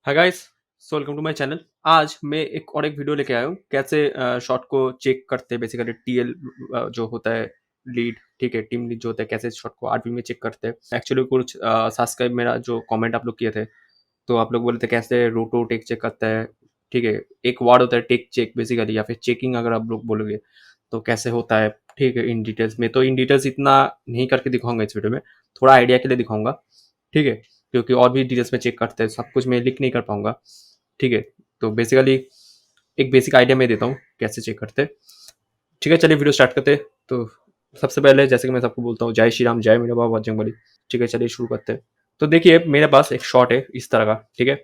Hi guys, so welcome to my channel. आज मैं एक वीडियो लेके आया हूँ कैसे शॉट को चेक करते हैं। बेसिकली टीएल जो होता है, लीड, ठीक है, टीम लीड जो होता है, कैसे शॉट को आरपी में चेक करते हैं। एक्चुअली कुछ सब्सक्राइब मेरा जो कमेंट आप लोग किए थे, तो आप लोग बोले थे कैसे रोटो टेक चेक करता है। ठीक है, एक वर्ड होता है टेक चेक बेसिकली, या फिर चेकिंग अगर आप लोग बोलोगे तो कैसे होता है। ठीक है, इन डिटेल्स में तो इन डिटेल्स इतना नहीं करके दिखाऊंगा इस वीडियो में, थोड़ा आइडिया के लिए दिखाऊंगा। ठीक है, क्योंकि और भी डिटेल्स में चेक करते हैं, सब कुछ मैं लिख नहीं कर पाऊंगा। ठीक है, तो बेसिकली एक बेसिक आइडिया मैं देता हूँ कैसे चेक करते हैं। ठीक है, चलिए वीडियो स्टार्ट करते हैं। तो सबसे पहले जैसे कि मैं सबको बोलता हूँ, जय श्री राम, जय मेरा बाबा बजरंग। ठीक है, चलिए शुरू करते हैं। तो देखिए मेरे पास एक शॉट है इस तरह का। ठीक है,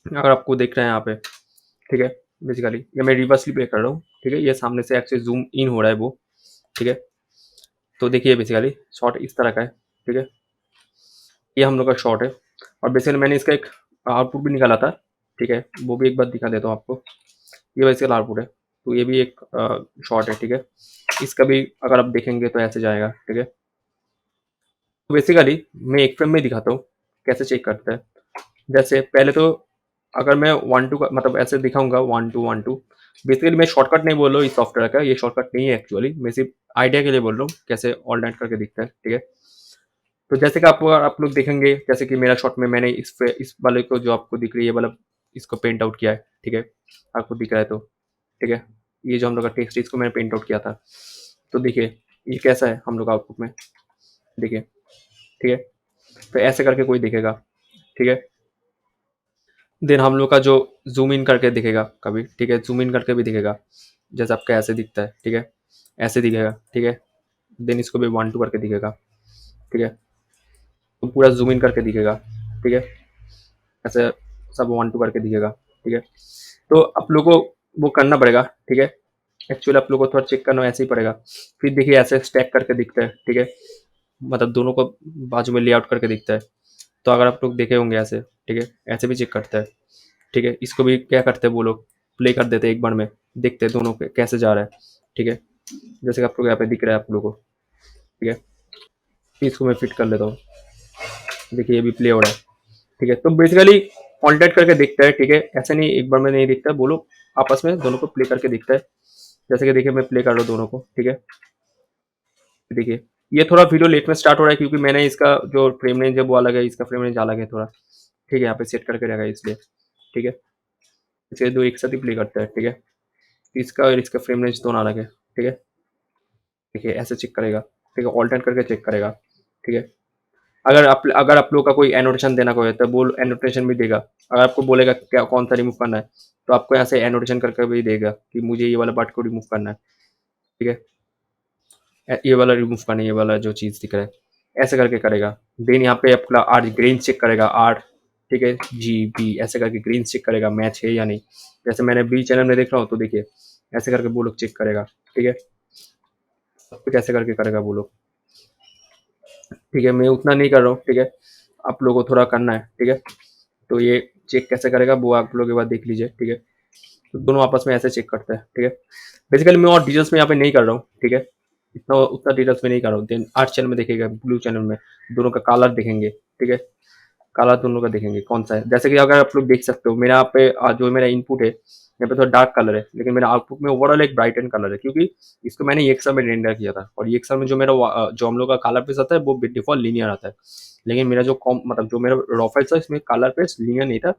अगर आपको देख रहे हैं यहाँ पे, ठीक है, बेसिकली ये मैं रिवर्सली प्ले कर रहा हूँ। ठीक है, ये सामने से एक्चुअली जूम इन हो रहा है वो। ठीक है, तो देखिए बेसिकली शॉट इस तरह का है। ठीक है, ये हम लोग का शॉट है, और बेसिकली मैंने इसका एक आउटपुट भी निकाला था। ठीक है, वो भी एक बार दिखा देता हूँ आपको। ये बेसिकल आउटपुट है, तो ये भी एक शॉट है। ठीक है, इसका भी अगर आप देखेंगे तो ऐसे जाएगा। ठीक है, तो बेसिकली मैं एक फ्रेम में दिखाता हूँ कैसे चेक करता है। जैसे पहले तो अगर मैं 1-2 का मतलब ऐसे दिखाऊंगा, 1-2 1-2। बेसिकली मैं शॉर्टकट नहीं बोल रहा हूँ इस सॉफ्टवेयर का, ये शॉर्टकट नहीं है एक्चुअली, मैं सिर्फ आइडिया के लिए बोल रहा हूँ कैसे ऑल नाइट करके दिखता है। ठीक है, तो जैसे कि आप लोग देखेंगे, जैसे कि मेरा शॉट में मैंने इस वाले को जो आपको दिख रही है ये वाला, इसको पेंट आउट किया है। ठीक है, आपको दिख रहा है तो। ठीक है, ये जो हम लोग का टेक्स्ट इसको मैंने पेंट आउट किया था। तो देखिए ये कैसा है हम लोग आउटपुट में, देखिए। ठीक है, तो ऐसे करके कोई दिखेगा। ठीक है, देन हम लोग का जो जूम इन करके दिखेगा कभी। ठीक है, जूम इन करके भी दिखेगा, जैसे आपका ऐसे दिखता है। ठीक है, ऐसे दिखेगा। ठीक है, देन इसको भी 1-2 करके दिखेगा। ठीक है, तो पूरा जूम इन करके दिखेगा। ठीक है, ऐसे सब 1-2 करके दिखेगा। ठीक है, तो आप लोग को वो करना पड़ेगा। ठीक है, एक्चुअली आप लोग को थोड़ा चेक करना ऐसे ही पड़ेगा। फिर देखिए ऐसे स्टैक करके दिखता है। ठीक है, मतलब दोनों को बाजू में लेआउट करके दिखता है। तो अगर आप लोग देखे होंगे ऐसे, ठीक है, ऐसे भी चेक करता है। ठीक है, इसको भी क्या करते हैं वो लोग, प्ले कर देते हैं एक बार में, देखते हैं दोनों कैसे जा रहा है। ठीक है, जैसे कि आप लोग यहाँ पे दिख रहा है आप लोगों को। ठीक है, इसको मैं फिट कर लेता हूँ, देखिए ये भी प्ले हो रहा है। ठीक है, तो बेसिकली कॉन्टेक्ट करके दिखता है। ठीक है, ऐसे नहीं एक बार में नहीं दिखता, वो लोग आपस में दोनों को प्ले करके दिखता है। जैसे कि देखिए मैं प्ले कर रहा हूँ दोनों को। ठीक है, देखिए ये थोड़ा वीडियो लेट में स्टार्ट हो रहा है क्योंकि मैंने इसका जो फ्रेम रेंज है वो अलग है, इसका फ्रेम रेंज अलग है थोड़ा। ठीक है, यहाँ पे सेट करके रखा है इसलिए। ठीक है, इसे दो एक साथ ही प्ले करता है। ठीक है, इसका और इसका फ्रेम रेंज दोनों अलग है। ठीक है, देखिए ऐसे चेक करेगा। ठीक है, ऑल्टर्नेट करके चेक करेगा। ठीक है, अगर आप लोग का कोई एनोटेशन देना कोई है तो वो एनोटेशन भी देगा। अगर आपको बोलेगा क्या कौन सा रिमूव करना है, तो आपको यहाँ से एनोटेशन करके भी देगा कि मुझे ये वाला पार्ट को रिमूव करना है। ठीक है, ये वाला रिमूव करना है, ये वाला जो चीज़ दिख रहा है, ऐसे करके करेगा। देन यहाँ पे आपका आर ग्रेन चेक करेगा, आर। ठीक है, जी बी ऐसे करके ग्रीन चेक करेगा मैच है या नहीं। जैसे मैंने बी चैनल में देख रहा हूँ तो देखिए ऐसे करके वो लोग चेक करेगा। ठीक है, सब कुछ ऐसे करके करेगा वो लोग। ठीक है, मैं उतना नहीं कर रहा हूँ। ठीक है, आप लोगों को थोड़ा करना है। ठीक है, तो ये चेक कैसे करेगा वो आप लोग एक बार देख लीजिए। ठीक है, तो दोनों आपस में ऐसे चेक करते हैं। ठीक है, बेसिकली मैं और डिटेल्स में यहाँ पे नहीं कर रहा हूँ। ठीक है, इतना उतना डिटेल्स में नहीं कर रहा हूँ। देन आर्ट चैनल में देखिएगा, ब्लू चैनल में दोनों का कलर देखेंगे। ठीक है, काला दोनों का देखेंगे कौन सा है। जैसे कि अगर आप लोग देख सकते हो मेरा यहाँ पे जो मेरा इनपुट है यहाँ पे थोड़ा डार्क कलर है, लेकिन मेरा आउटपुट में ओवरऑल एक ब्राइट एंड कलर है, क्योंकि इसको मैंने एक्सल में रेंडर किया था। और एक्सल में जो मेरा जो हम लोग का कलर पेस आता है वो डिफॉल्ट लीनियर आता है, लेकिन मेरा जो मतलब जो मेरा रॉ फाइल था इसमें कलर पेस लीनियर नहीं था,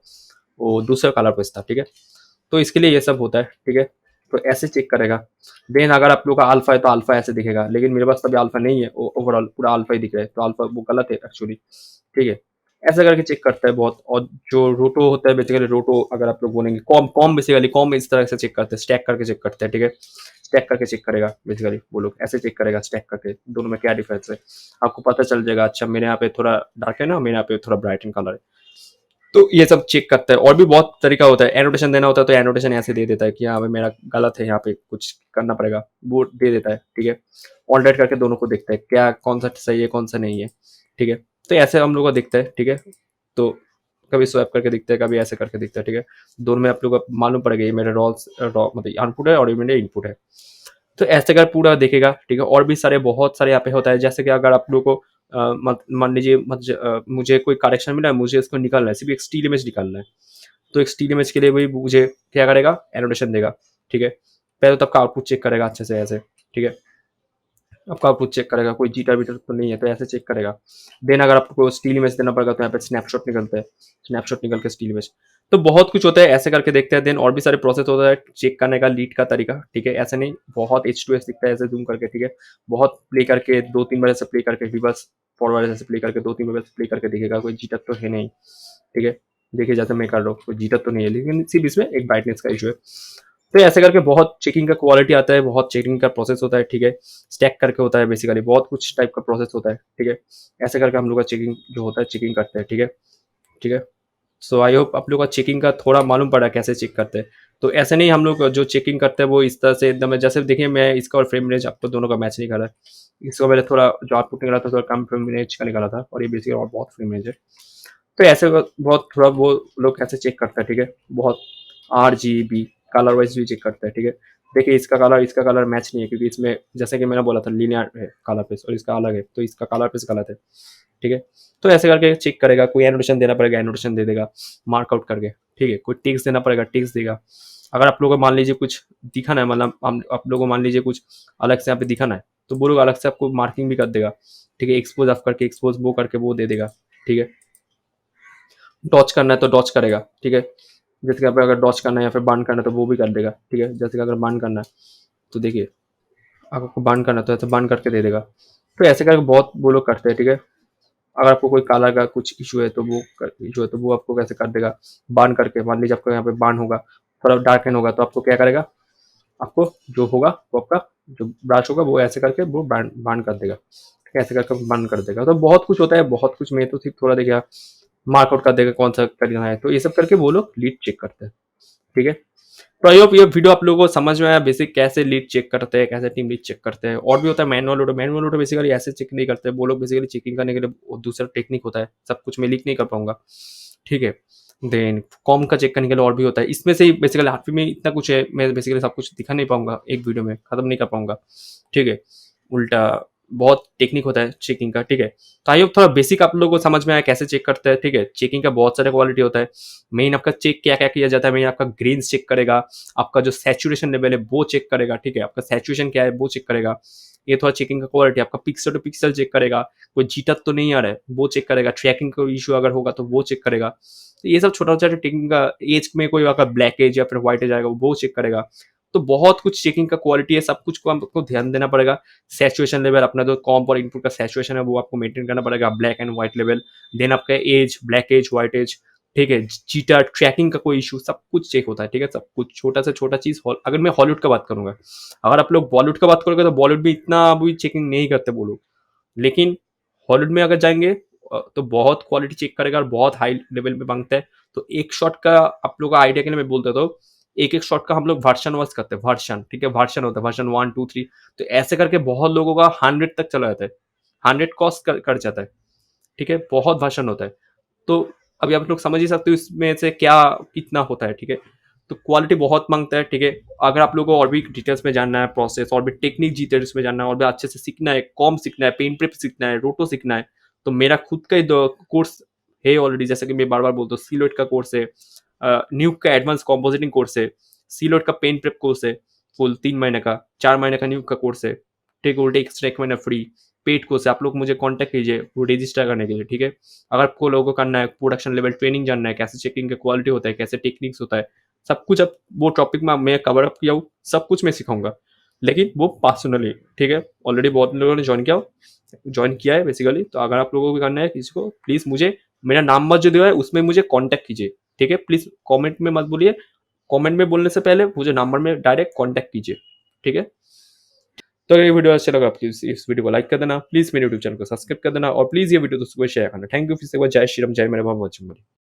वो दूसरा कलर पेस था। ठीक है, तो इसके लिए ये सब होता है। ठीक है, तो ऐसे चेक करेगा। देन अगर आप लोग का अल्फा है तो अल्फा ऐसे दिखेगा, लेकिन मेरे पास तभी अल्फा नहीं है, ओवरऑल पूरा अल्फा ही दिख रहा है, तो अल्फा वो गलत है एक्चुअली। ठीक है, ऐसा करके चेक करता है बहुत। और जो रोटो होता है बेसिकली, रोटो अगर आप लोग बोलेंगे कॉम कॉम बेसिकली कॉम इस तरह से चेक करते हैं, स्टैक करके चेक करते हैं। ठीक है, स्टैक करके चेक करेगा बेसिकली वो लोग, ऐसे चेक करेगा स्टैक करके दोनों में क्या डिफरेंस है, आपको पता चल जाएगा। अच्छा मेरे यहाँ पे थोड़ा डार्क है ना, मेरे यहाँ पे थोड़ा ब्राइट एंड कलर है, तो ये सब चेक करता है। और भी बहुत तरीका होता है, एनोटेशन देना होता है तो एनोटेशन ऐसे दे देता है कि हाँ भाई मेरा गलत है, यहाँ पे कुछ करना पड़ेगा, वो दे देता है। ठीक है, ऑल्टरेट करके दोनों को देखता है क्या कौन सा सही है कौन सा नहीं है। ठीक है, तो ऐसे हम लोग को दिखता है। ठीक है, तो कभी स्वैप करके दिखता है, कभी ऐसे करके दिखता है। ठीक है, दोनों में आप लोग को मालूम पड़ेगा ये मेरे रॉल्स रॉ मतलब आउटपुट है और ये मेरे इनपुट है। तो ऐसे कर पूरा देखेगा। ठीक है, और भी सारे बहुत सारे यहाँ पे होता है, जैसे कि अगर आप लोग को मान लीजिए मुझे कोई करेक्शन मिला है, मुझे इसको निकालना है, सिर्फ एक स्टिल इमेज निकालना है। तो एक स्टिल इमेज के लिए वही मुझे क्या करेगा, एनोटेशन देगा, ठीक है। पहले तो आपका आउटपुट चेक करेगा अच्छे से ऐसे, ठीक है। आपका आउटपुट चेक करेगा, कोई जीटर वीटर तो नहीं है, तो ऐसे चेक करेगा। देन अगर आपको स्टील इमेज देना पड़ेगा तो यहाँ पे स्नैपशॉट निकलता है, स्नैपशॉट निकल के स्टील इमेज। तो बहुत कुछ होता है, ऐसे करके देखते हैं। देन और भी सारे प्रोसेस होता है चेक करने का, लीड का तरीका, ठीक है। ऐसे नहीं बहुत H2S दिखता है ऐसे जूम करके, ठीक है। बहुत प्ले करके 2-3 बार ऐसे प्ले करके रिवर्स फॉरवर्ड ऐसे प्ले करके 2-3 बार प्ले करके दिखेगा, कोई जीटर तो है नहीं, ठीक है। देखिए जैसे मैं कर रहा हूँ, कोई जीटर तो नहीं है, लेकिन सिर्फ इसमें एक ब्राइटनेस का इशू है। तो ऐसे करके बहुत चेकिंग का क्वालिटी आता है, बहुत चेकिंग का प्रोसेस होता है, ठीक है। स्टैक करके होता है बेसिकली, बहुत कुछ टाइप का प्रोसेस होता है, ठीक है। ऐसे करके हम लोग का चेकिंग जो होता है, चेकिंग करते हैं, ठीक है, ठीक है। सो आई होप आप लोग का चेकिंग का थोड़ा मालूम पड़ा कैसे चेक करते हैं। तो ऐसे नहीं हम लोग जो चेकिंग करते हैं वो इस तरह से एकदम, जैसे देखिए मैं इसका और फ्रेम रेंज आपको दोनों का मैच नहीं करा है। इसको पहले थोड़ा जो आउटपुट निकाला था थोड़ा कम फ्रेम रेंज का निकाला था, और ये बेसिकली और बहुत फ्रेम रेंज है। तो ऐसे बहुत थोड़ा वो लोग कैसे चेक करते हैं, ठीक है। बहुत RGB कलर वाइज भी चेक करते हैं, ठीक है। देखिए इसका कलर मैच नहीं है, क्योंकि इसमें जैसे कि मैंने बोला था लीनियर है कलर पेस, और इसका अलग है, तो इसका कलर पेस गलत है, ठीक है। तो ऐसे करके चेक करेगा, कोई एनोटेशन देना पड़ेगा एनोटेशन दे देगा मार्कआउट करके, ठीक है। कोई टिक्स देना पड़ेगा टिक्स देगा। अगर आप लोगों को मान लीजिए कुछ दिखाना है, मतलब आप लोगों को मान लीजिए कुछ अलग से यहाँ पे दिखाना है, तो वो लोग अलग से आपको मार्किंग भी कर देगा, ठीक है। एक्सपोज ऑफ करके एक्सपोज वो करके वो दे देगा, ठीक है। डॉच करना है तो डॉच करेगा, ठीक है। जैसे कि अगर डॉच करना है या फिर बार्न करना है तो वो भी कर देगा, ठीक है। जैसे कि अगर बार्न करना है तो देखिए आपको बार्न करना है तो ऐसे बार्न करके दे देगा। तो ऐसे करके बहुत वो लोग करते हैं, ठीक है। अगर आपको कोई काला का कुछ इशू है तो वो इशू है तो वो आपको कैसे कर देगा, बार्न करके। मान लीजिए आपको यहाँ पे बार्न होगा, थोड़ा डार्कन होगा, तो आपको क्या करेगा, आपको जो होगा वो आपका जो ब्रश होगा वो ऐसे करके वो बार्न कर देगा, ठीक है। ऐसे करके बार्न कर देगा। तो बहुत कुछ होता है, बहुत कुछ। मैं तो सिर्फ थोड़ा देखिए मार्कआउट कर देगा कौन सा करना है, तो ये सब करके वो लोग लीड चेक करते हैं, ठीक है। तो आई होप ये वीडियो आप लोगों को समझ में आया, बेसिक कैसे लीड चेक करते हैं, कैसे टीम लीड चेक करते हैं। और भी होता है manual auto, manual auto basically ऐसे चेक नहीं करते, वो लोग बेसिकली चेकिंग करने के लिए दूसरा टेक्निक होता है, सब कुछ मैं लीक नहीं कर पाऊंगा, ठीक है। देन कॉम का चेक करने के लिए और भी होता है, इसमें से बेसिकली आठवीं में इतना कुछ है, मैं बेसिकली सब कुछ दिखा नहीं पाऊंगा एक वीडियो में, खत्म नहीं कर पाऊंगा, ठीक है। उल्टा बहुत टेक्निक होता है चेकिंग का, ठीक है। तो आई होप थोड़ा बेसिक आप लोगों को समझ में आया कैसे चेक करते हैं, ठीक है। चेकिंग का बहुत सारे क्वालिटी होता है। मेन आपका चेक क्या क्या किया जाता है, मेन आपका ग्रेन्स चेक करेगा, आपका जो सैचुरेशन लेवल है वो चेक करेगा, ठीक है। आपका सैचुरेशन क्या है वो चेक करेगा। ये थोड़ा चेकिंग का क्वालिटी, आपका पिक्सल टू पिक्सल चेक करेगा, कोई जीटा तो नहीं आ रहा है वो चेक करेगा, ट्रैकिंग का इशू अगर होगा तो वो चेक करेगा। तो ये सब छोटा छोटा टेक्निक का, एज में कोई अगर ब्लैक एज या फिर व्हाइट एज आएगा वो चेक करेगा। तो बहुत कुछ चेकिंग का क्वालिटी है, सब कुछ को आपको ध्यान देना पड़ेगा। सैचुरेशन लेवल अपना जो कॉम्प और इनपुट का सैचुरेशन है वो आपको मेंटेन करना पड़ेगा, black and white level. Then आपका edge, black edge, white edge, ठीक है। चीटा ट्रैकिंग का कोई इशू, सब कुछ चेक होता है, ठीक है। सब कुछ छोटा से छोटा चीज। अगर मैं हॉलीवुड का बात करूंगा, अगर आप लोग बॉलीवुड का बात करोगे तो बॉलीवुड में इतना अभी चेकिंग नहीं करते वो लोग, लेकिन हॉलीवुड में अगर जाएंगे तो बहुत क्वालिटी चेक करेगा और बहुत हाई लेवल पे मांगता है। तो एक शॉट का आप लोगों का आइडिया के लिए मैं बोल देता हूँ, एक एक शॉट का हम लोग वर्शन वाइज करते हैं, वर्शन, ठीक है। वर्शन होता है वर्शन 1 2 3, तो ऐसे करके बहुत लोगों का 100 तक चला जाता है, 100 कॉस्ट कर जाता है, ठीक है। बहुत वर्शन होता है। तो अभी आप लोग समझ ही सकते हो इसमें से क्या कितना होता है, ठीक है। तो क्वालिटी बहुत मांगता है, ठीक है। अगर आप लोगों को और भी डिटेल्स में जानना है, प्रोसेस और भी टेक्निक डिटेल्स में जानना है, और भी अच्छे से सीखना है, कॉम सीखना है, पेन प्रेप सीखना है, रोटो सीखना है, तो मेरा खुद का ही कोर्स है ऑलरेडी। जैसे कि मैं बार बार बोलता हूँ, सीलोट का कोर्स है, न्यूक का एडवांस कॉम्पोजिटिंग कोर्स है, सीलोट का पेन प्रेप कोर्स है फुल 3 महीने का, 4 महीने का न्यूक का कोर्स है, ठीक है। उल्टे एक्स्ट्रा 1 महीना फ्री पेड कोर्स है। आप लोग मुझे कांटेक्ट कीजिए वो रजिस्टर करने के लिए, ठीक है। अगर आपको लोगों को करना है, प्रोडक्शन लेवल ट्रेनिंग जानना है, कैसे चेकिंग का क्वालिटी होता है, कैसे टेक्निक्स होता है, सब कुछ अब वो टॉपिक में मैं कवर अप किया हूँ, सब कुछ मैं सिखाऊंगा, लेकिन वो पर्सनली, ठीक है। ऑलरेडी बहुत लोगों ने ज्वाइन किया है बेसिकली। तो अगर आप लोगों को भी करना है किसी को, प्लीज मुझे मेरा नाम मत जो दिया है उसमें मुझे कॉन्टैक्ट कीजिए, ठीक है। प्लीज कॉमेंट में मत बोलिए, कमेंट में बोलने से पहले मुझे नंबर में डायरेक्ट कांटेक्ट कीजिए, ठीक है। तो अगर ये वीडियो अच्छा लगा प्लीज इस वीडियो को लाइक कर देना, प्लीज मेरे यूट्यूब चैनल को सब्सक्राइब कर देना, और प्लीज ये वीडियो दोस्तों को शेयर करना। थैंक यू फिर से एक बार। जय श्री राम, जय मेरे बाबा।